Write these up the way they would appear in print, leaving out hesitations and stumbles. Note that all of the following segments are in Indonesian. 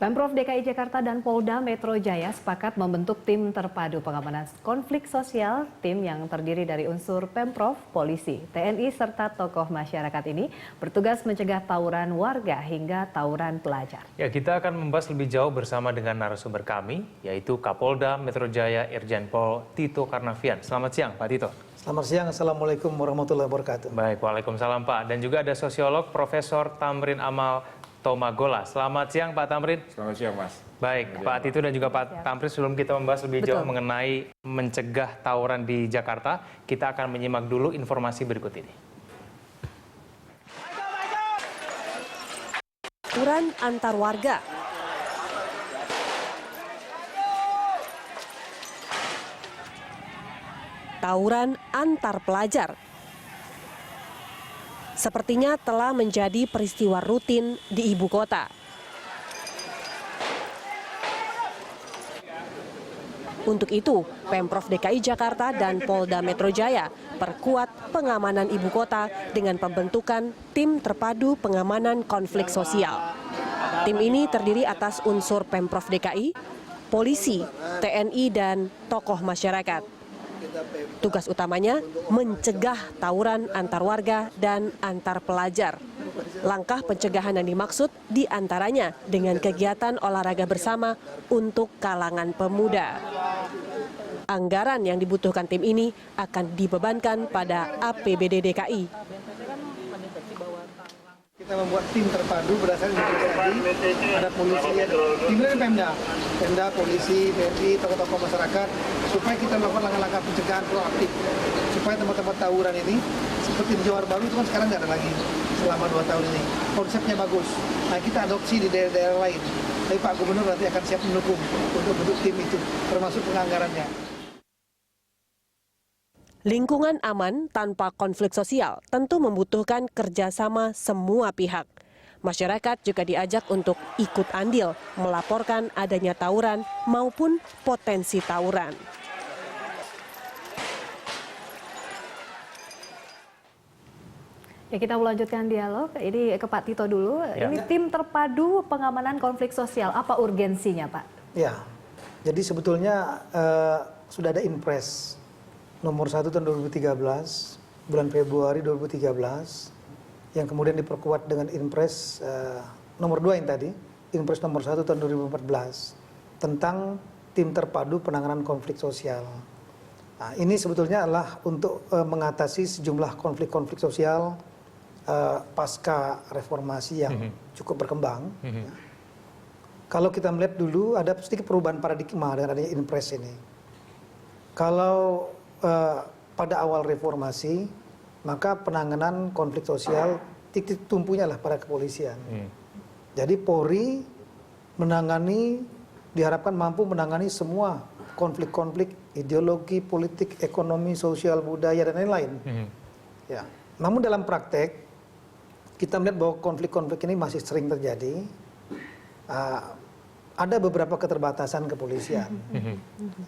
Pemprov DKI Jakarta dan Polda Metro Jaya sepakat membentuk tim terpadu pengamanan konflik sosial. Tim yang terdiri dari unsur Pemprov, polisi, TNI, serta tokoh masyarakat ini bertugas mencegah tawuran warga hingga tawuran pelajar. Ya, kita akan membahas lebih jauh bersama dengan narasumber kami, yaitu Kapolda Metro Jaya Irjen Pol Tito Karnavian. Selamat siang, Pak Tito. Selamat siang, Assalamualaikum warahmatullahi wabarakatuh. Baik, Waalaikumsalam, Pak. Dan juga ada sosiolog Profesor Tamrin Amal Tomagola. Selamat siang, Pak Tamrin. Selamat siang, Mas. Baik, Pak Tito dan juga Pak Tamrin, sebelum kita membahas lebih jauh mengenai mencegah tawuran di Jakarta, kita akan menyimak dulu informasi berikut ini. Tawuran antar warga. Tawuran antar pelajar. Sepertinya telah menjadi peristiwa rutin di ibu kota. Untuk itu, Pemprov DKI Jakarta dan Polda Metro Jaya perkuat pengamanan ibu kota dengan pembentukan tim terpadu pengamanan konflik sosial. Tim ini terdiri atas unsur Pemprov DKI, polisi, TNI, dan tokoh masyarakat. Tugas utamanya mencegah tawuran antar warga dan antar pelajar. Langkah pencegahan yang dimaksud diantaranya dengan kegiatan olahraga bersama untuk kalangan pemuda. Anggaran yang dibutuhkan tim ini akan dibebankan pada APBD DKI. Kita membuat tim terpadu berdasarkan tadi ada polisi, tim dari Pemda, polisi, TNI, tokoh-tokoh masyarakat, supaya kita melakukan langkah-langkah pencegahan proaktif supaya tempat-tempat tawuran ini seperti di Johar Baru itu kan sekarang nggak ada lagi selama 2 tahun ini. Konsepnya bagus. Nah, kita adopsi di daerah-daerah lain. Tapi Pak Gubernur nanti akan siap mendukung untuk bentuk tim itu, termasuk penganggarannya. Lingkungan aman tanpa konflik sosial tentu membutuhkan kerjasama semua pihak. Masyarakat juga diajak untuk ikut andil melaporkan adanya tawuran maupun potensi tawuran. Ya, kita melanjutkan dialog. Ini ke Pak Tito dulu. Ya. Ini tim terpadu pengamanan konflik sosial. Apa urgensinya, Pak? Ya, jadi sebetulnya sudah ada Inpres nomor 1 tahun 2013, bulan Februari 2013, yang kemudian diperkuat dengan Inpres nomor 2 yang tadi, Inpres nomor 1 tahun 2014, tentang tim terpadu penanganan konflik sosial. Nah, ini sebetulnya adalah untuk mengatasi sejumlah konflik-konflik sosial pasca reformasi yang cukup berkembang. Ya. Kalau kita melihat dulu ada sedikit perubahan paradigma dengan adanya Inpres ini. Kalau pada awal reformasi, maka penanganan konflik sosial titik tumpunya lah pada kepolisian. Jadi Polri diharapkan mampu menangani semua konflik-konflik ideologi, politik, ekonomi, sosial, budaya, dan lain-lain. Ya. Namun dalam praktek, kita melihat bahwa konflik-konflik ini masih sering terjadi. Ada beberapa keterbatasan kepolisian.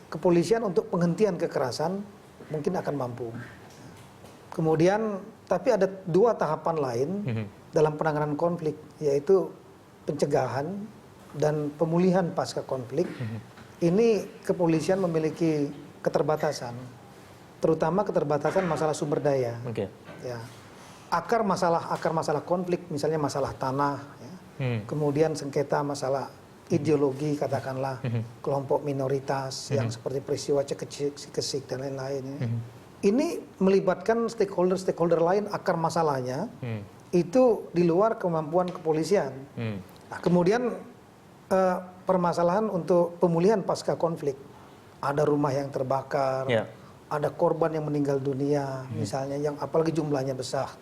Kepolisian untuk penghentian kekerasan mungkin akan mampu. Kemudian, tapi ada 2 tahapan lain dalam penanganan konflik, yaitu pencegahan dan pemulihan pasca konflik. Ini kepolisian memiliki keterbatasan, terutama keterbatasan masalah sumber daya. Ya. Akar masalah konflik, misalnya masalah tanah, ya. Kemudian sengketa masalah ideologi, katakanlah kelompok minoritas yang seperti peristiwa Cikesik dan lain-lain. Ini melibatkan stakeholder lain, akar masalahnya itu di luar kemampuan kepolisian. Nah, kemudian permasalahan untuk pemulihan pasca konflik, ada rumah yang terbakar, ada korban yang meninggal dunia, misalnya, yang apalagi jumlahnya besar.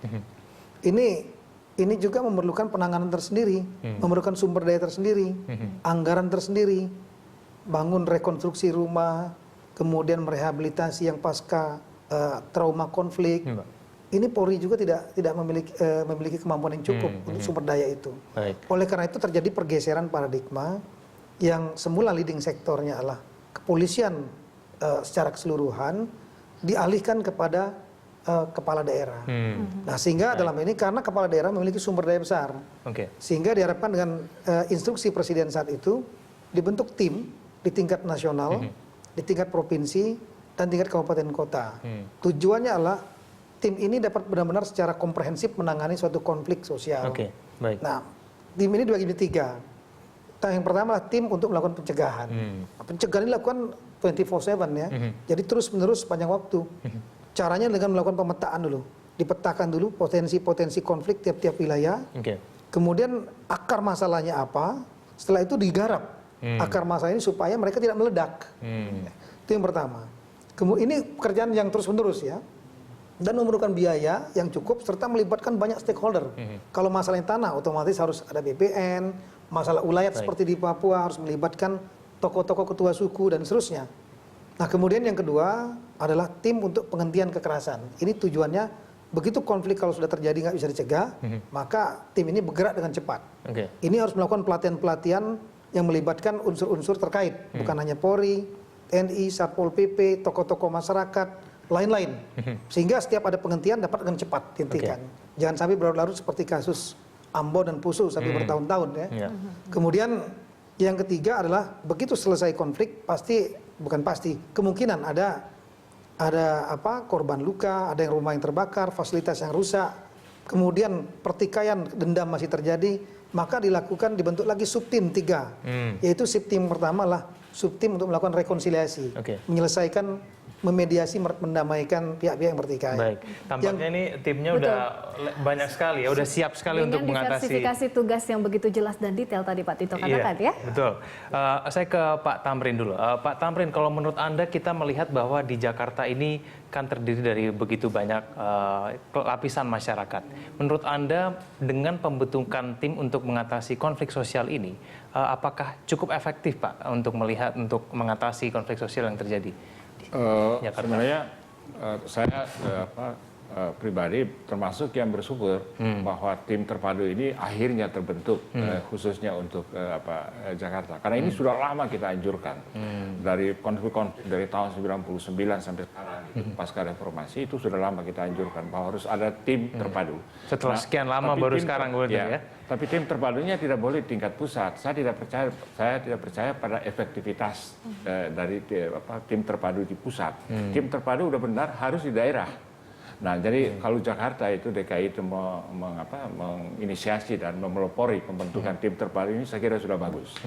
Ini juga memerlukan penanganan tersendiri, memerlukan sumber daya tersendiri, anggaran tersendiri, bangun rekonstruksi rumah, kemudian merehabilitasi yang pasca trauma konflik. Ini Polri juga tidak memiliki kemampuan yang cukup untuk sumber daya itu. Oleh karena itu terjadi pergeseran paradigma yang semula leading sektornya adalah kepolisian secara keseluruhan dialihkan kepada kepala daerah. Nah, sehingga dalam ini karena kepala daerah memiliki sumber daya besar, sehingga diharapkan dengan instruksi presiden saat itu dibentuk tim di tingkat nasional, di tingkat provinsi dan tingkat kabupaten kota. Tujuannya adalah tim ini dapat benar-benar secara komprehensif menangani suatu konflik sosial. Nah, tim ini dibagi menjadi 3. Yang pertama adalah tim untuk melakukan pencegahan. Pencegahan ini dilakukan 24/7 ya. Jadi terus-menerus sepanjang waktu. Caranya dengan melakukan pemetaan dulu. Dipetakan dulu potensi-potensi konflik tiap-tiap wilayah. Kemudian akar masalahnya apa? Setelah itu digarap akar masalah ini supaya mereka tidak meledak. Itu yang pertama. Kemudian ini pekerjaan yang terus-menerus ya. Dan memerlukan biaya yang cukup serta melibatkan banyak stakeholder. Kalau masalahnya tanah otomatis harus ada BPN, masalah ulayat seperti di Papua harus melibatkan tokoh-tokoh ketua suku dan seterusnya. Nah, kemudian yang kedua adalah tim untuk penghentian kekerasan. Ini tujuannya begitu konflik kalau sudah terjadi nggak bisa dicegah, maka tim ini bergerak dengan cepat. Ini harus melakukan pelatihan-pelatihan yang melibatkan unsur-unsur terkait, bukan hanya Polri, TNI, Satpol PP, tokoh-tokoh masyarakat, lain-lain. Sehingga setiap ada penghentian dapat dengan cepat dihentikan. Jangan sampai berlarut-larut seperti kasus Ambo dan Pusu sampai bertahun-tahun ya. Kemudian yang ketiga adalah begitu selesai konflik kemungkinan ada korban luka, ada yang rumah yang terbakar, fasilitas yang rusak, kemudian pertikaian dendam masih terjadi, maka dibentuk lagi subtim 3, yaitu subtim pertama lah subtim untuk melakukan rekonsiliasi, menyelesaikan, memediasi, mendamaikan pihak-pihak yang bertikai. Baik, tampaknya ini timnya udah banyak sekali ya, udah siap sekali untuk mengatasi. Diversifikasi tugas yang begitu jelas dan detail tadi Pak Tito katakan ya. Betul. Saya ke Pak Tamrin dulu. Pak Tamrin, kalau menurut Anda kita melihat bahwa di Jakarta ini kan terdiri dari begitu banyak lapisan masyarakat. Menurut Anda dengan pembentukan tim untuk mengatasi konflik sosial ini, apakah cukup efektif Pak untuk mengatasi konflik sosial yang terjadi? Sebenarnya saya pribadi termasuk yang bersyukur bahwa tim terpadu ini akhirnya terbentuk khususnya untuk Jakarta. Karena ini sudah lama kita anjurkan dari konflik-konflik dari tahun 99 sampai sekarang pasca reformasi itu sudah lama kita anjurkan bahwa harus ada tim terpadu. Setelah sekian lama baru sekarang ya. Tapi tim terpadunya tidak boleh tingkat pusat. Saya tidak percaya pada efektivitas dari tim terpadu di pusat. Tim terpadu udah benar harus di daerah. Nah, jadi kalau Jakarta itu DKI itu menginisiasi dan memelopori pembentukan tim terpadu ini saya kira sudah bagus.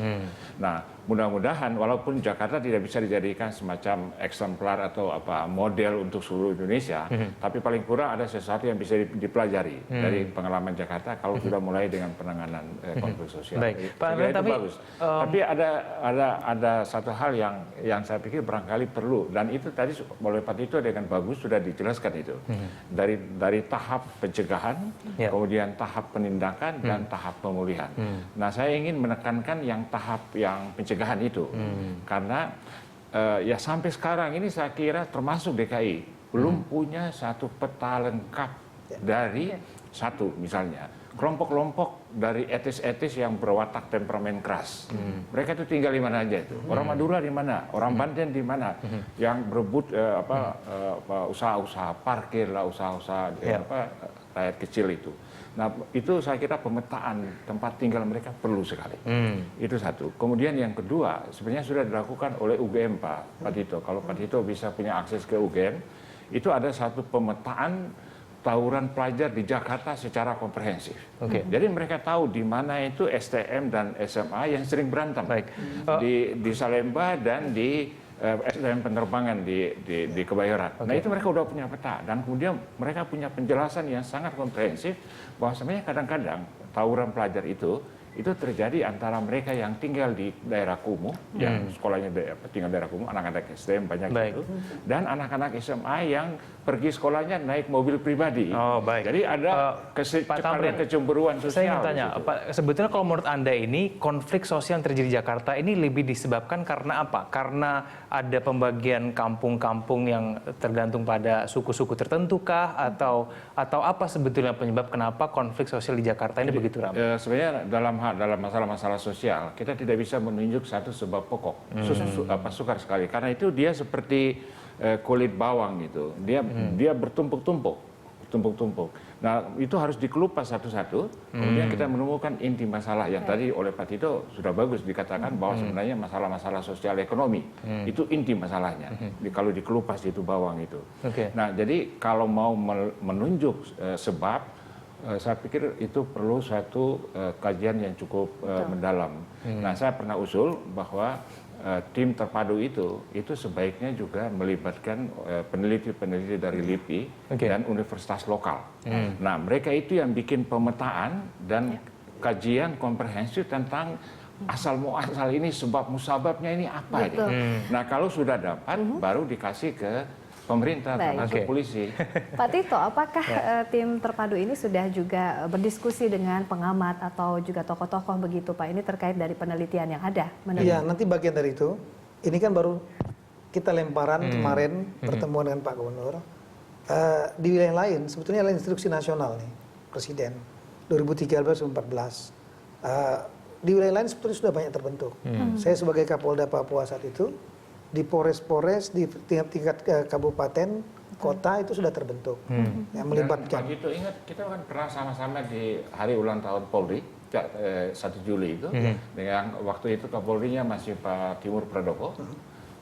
Nah, mudah-mudahan walaupun Jakarta tidak bisa dijadikan semacam eksemplar atau model untuk seluruh Indonesia, tapi paling kurang ada sesuatu yang bisa dipelajari dari pengalaman Jakarta kalau sudah mulai dengan penanganan konflik sosial. Baik, Pak itu bagus. Tapi ada satu hal yang saya pikir barangkali perlu, dan itu tadi oleh Pak Tito dengan bagus sudah dijelaskan itu. Dari tahap pencegahan, kemudian tahap penindakan dan tahap pemulihan. Nah, saya ingin menekankan yang tahap yang pencegahan itu, karena ya sampai sekarang ini saya kira termasuk DKI belum punya satu peta lengkap dari satu misalnya kelompok-kelompok dari etis-etis yang berwatak temperamen keras. Mereka itu tinggal di mana aja itu. Orang Madura di mana, orang Banten di mana, yang berebut usaha-usaha parkir lah, usaha-usaha rakyat kecil itu. Nah, itu saya kira pemetaan tempat tinggal mereka perlu sekali. Itu satu. Kemudian yang kedua, sebenarnya sudah dilakukan oleh UGM Pak Tito. Kalau Pak Tito bisa punya akses ke UGM, itu ada satu pemetaan tawuran pelajar di Jakarta secara komprehensif. Jadi mereka tahu di mana itu STM dan SMA yang sering berantem. Di Salemba dan di STM penerbangan di Kebayoran. Nah, itu mereka udah punya peta, dan kemudian mereka punya penjelasan yang sangat komprehensif bahwa sebenarnya kadang-kadang tawuran pelajar itu terjadi antara mereka yang tinggal di daerah kumuh, yang sekolahnya tinggal di daerah kumuh, anak-anak STM banyak itu, dan anak-anak SMA yang pergi sekolahnya naik mobil pribadi. Jadi ada kecemburuan sosial. Saya ingin tanya, Pak, sebetulnya kalau menurut Anda ini konflik sosial yang terjadi di Jakarta ini lebih disebabkan karena apa? Karena ada pembagian kampung-kampung yang tergantung pada suku-suku tertentu kah? Atau apa sebetulnya penyebab kenapa konflik sosial di Jakarta ini begitu ramai? Sebenarnya dalam masalah-masalah sosial kita tidak bisa menunjuk satu sebab pokok. Sukar sekali karena itu dia seperti kulit bawang gitu. Dia bertumpuk-tumpuk. Nah, itu harus dikelupas satu-satu. Kemudian kita menemukan inti masalah yang tadi oleh Pak Tito sudah bagus dikatakan bahwa sebenarnya masalah-masalah sosial ekonomi itu inti masalahnya. Kalau dikelupas itu bawang itu. Nah, jadi kalau mau menunjuk sebab, saya pikir itu perlu suatu kajian yang cukup mendalam. Nah, saya pernah usul bahwa tim terpadu itu sebaiknya juga melibatkan peneliti-peneliti dari LIPI dan universitas lokal. Nah, mereka itu yang bikin pemetaan dan kajian komprehensif tentang asal muasal ini, sebab musababnya ini apa ini. Nah, kalau sudah dapat, baru dikasih ke pemerintah termasuk polisi. Pak Tito, apakah tim terpadu ini sudah juga berdiskusi dengan pengamat atau juga tokoh-tokoh begitu Pak? Ini terkait dari penelitian yang ada. Iya, nanti bagian dari itu. Ini kan baru kita lemparan kemarin pertemuan dengan Pak Gubernur. Di wilayah lain, sebetulnya adalah instruksi nasional nih, Presiden 2013-2014. Di wilayah lain sebetulnya sudah banyak terbentuk. Saya sebagai Kapolda Papua saat itu, di Polres, di tingkat kabupaten, kota itu sudah terbentuk. Yang melibatkan. Pak Tito ingat, kita kan pernah sama-sama di hari ulang tahun Polri, 1 Juli itu, dengan waktu itu Kapolrinya masih Pak Timur Pradoko.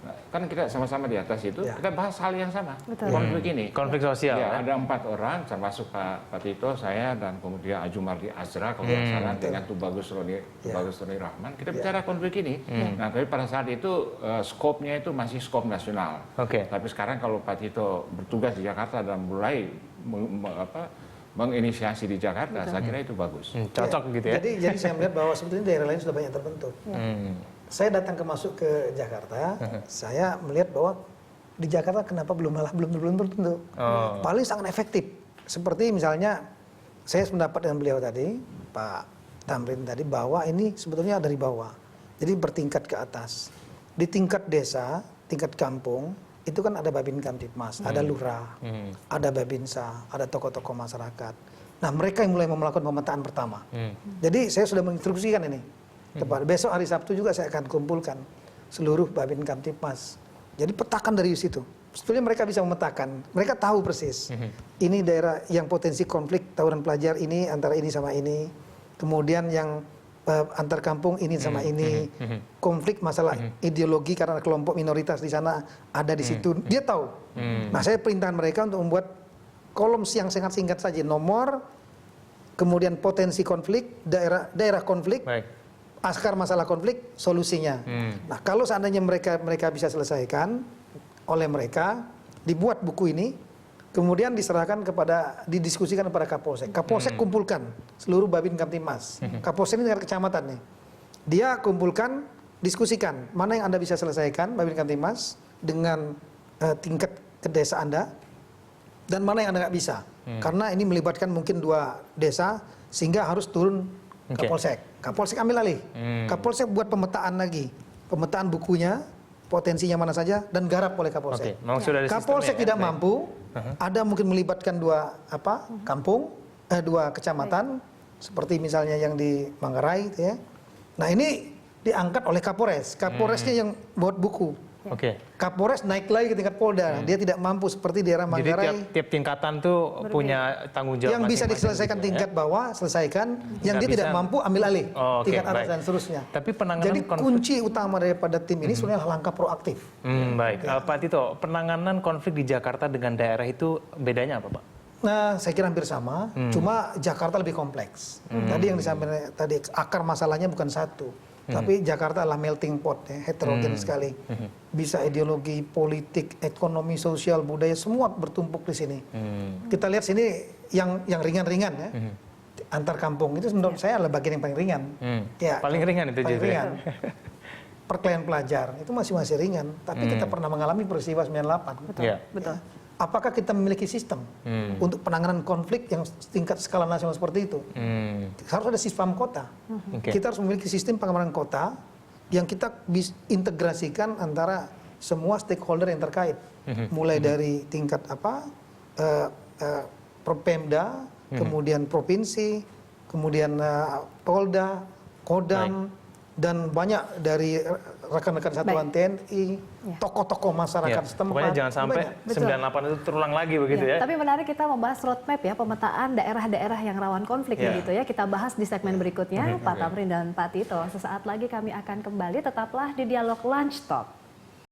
Nah, kan kita sama-sama di atas itu, kita bahas hal yang sama, konflik ini. Konflik sosial. Ya, ada 4 orang, termasuk Pak Tito, saya, dan kemudian Ajumardi Azra, kalau tidak salah, dengan Tubagus Roni Rahman. Kita bicara konflik ini. Nah, tapi pada saat itu, skopnya itu masih skop nasional. Tapi sekarang kalau Pak Tito bertugas di Jakarta dan mulai menginisiasi di Jakarta, saya kira itu bagus. Cocok gitu ya. Jadi saya melihat bahwa sebetulnya daerah lain sudah banyak terbentuk. Saya datang ke Jakarta, saya melihat bahwa di Jakarta kenapa belum terbentuk. Paling sangat efektif. Seperti misalnya saya sependapat dengan beliau tadi, Pak Tamrin tadi, bahwa ini sebetulnya dari bawah. Jadi bertingkat ke atas. Di tingkat desa, tingkat kampung, itu kan ada Babin Kamtipmas, ada Lurah, ada Babinsa, ada tokoh-tokoh masyarakat. Nah, mereka yang mulai melakukan pemetaan pertama. Jadi saya sudah menginstruksikan ini. Besok hari Sabtu juga saya akan kumpulkan seluruh Babin Kamtipmas. Jadi petakan dari situ. Sebetulnya mereka bisa memetakan. Mereka tahu persis. Ini daerah yang potensi konflik tawuran pelajar ini antara ini sama ini. Kemudian yang antar kampung ini sama ini. Konflik masalah ideologi karena kelompok minoritas di sana ada di situ. Dia tahu. Nah, saya perintahkan mereka untuk membuat kolom yang sangat singkat saja. Nomor, kemudian potensi konflik, daerah konflik. Akar masalah konflik, solusinya. Nah, kalau seandainya mereka bisa selesaikan oleh mereka, dibuat buku ini, kemudian didiskusikan kepada Kapolsek. Kapolsek kumpulkan seluruh Babin Kamtipmas. Kapolsek ini tingkat kecamatan nih. Dia kumpulkan, diskusikan mana yang Anda bisa selesaikan Babin Kamtipmas dengan tingkat ke desa Anda, dan mana yang Anda nggak bisa. Karena ini melibatkan mungkin 2 desa, sehingga harus turun Kapolsek. Kapolsek ambil alih. Kapolsek buat pemetaan lagi. Pemetaan bukunya, potensinya mana saja, dan garap oleh Kapolsek. Kapolsek tidak mampu, ada mungkin melibatkan 2 kampung, 2 kecamatan, seperti misalnya yang di Manggarai itu ya. Nah, ini diangkat oleh Kapolres. Kapolresnya yang buat buku. Kapolres naik lagi ke tingkat Polda. Dia tidak mampu seperti daerah Manggarai. Jadi tiap tingkatan tuh punya tanggung jawab. Yang bisa diselesaikan tingkat bawah, selesaikan. Yang dia tidak mampu, ambil alih. Tingkat atas dan seterusnya. Tapi penanganan Jadi kunci utama daripada tim ini sebenarnya langkah proaktif. Baik, Pak Tito, penanganan konflik di Jakarta dengan daerah itu bedanya apa, Pak? Nah, saya kira hampir sama. Cuma Jakarta lebih kompleks. Tadi yang disampaikan tadi, akar masalahnya bukan satu. Tapi Jakarta adalah melting pot, ya, heterogen sekali. Bisa ideologi, politik, ekonomi, sosial, budaya, semua bertumpuk di sini. Kita lihat sini yang ringan-ringan ya. Antar kampung itu menurut saya adalah bagian yang paling ringan. Ya, paling ringan itu paling justru. Ringan. Perkelahian pelajar itu masih ringan. Tapi kita pernah mengalami peristiwa 98. Betul. Apakah kita memiliki sistem untuk penanganan konflik yang tingkat skala nasional seperti itu? Harus ada Sispam kota. Kita harus memiliki sistem pengamanan kota yang kita bisa integrasikan antara semua stakeholder yang terkait, mulai dari tingkat Pemda, kemudian provinsi, kemudian Polda, Kodam, dan banyak dari rekan-rekan satuan TNI, tokoh-tokoh masyarakat setempat. Pokoknya jangan sampai banyak. 98 itu terulang lagi begitu ya. Tapi menarik kita membahas roadmap ya, pemetaan daerah-daerah yang rawan konflik gitu ya. Kita bahas di segmen berikutnya, Pak Tamrin dan Pak Tito. Sesaat lagi kami akan kembali, tetaplah di Dialog Lunch Talk.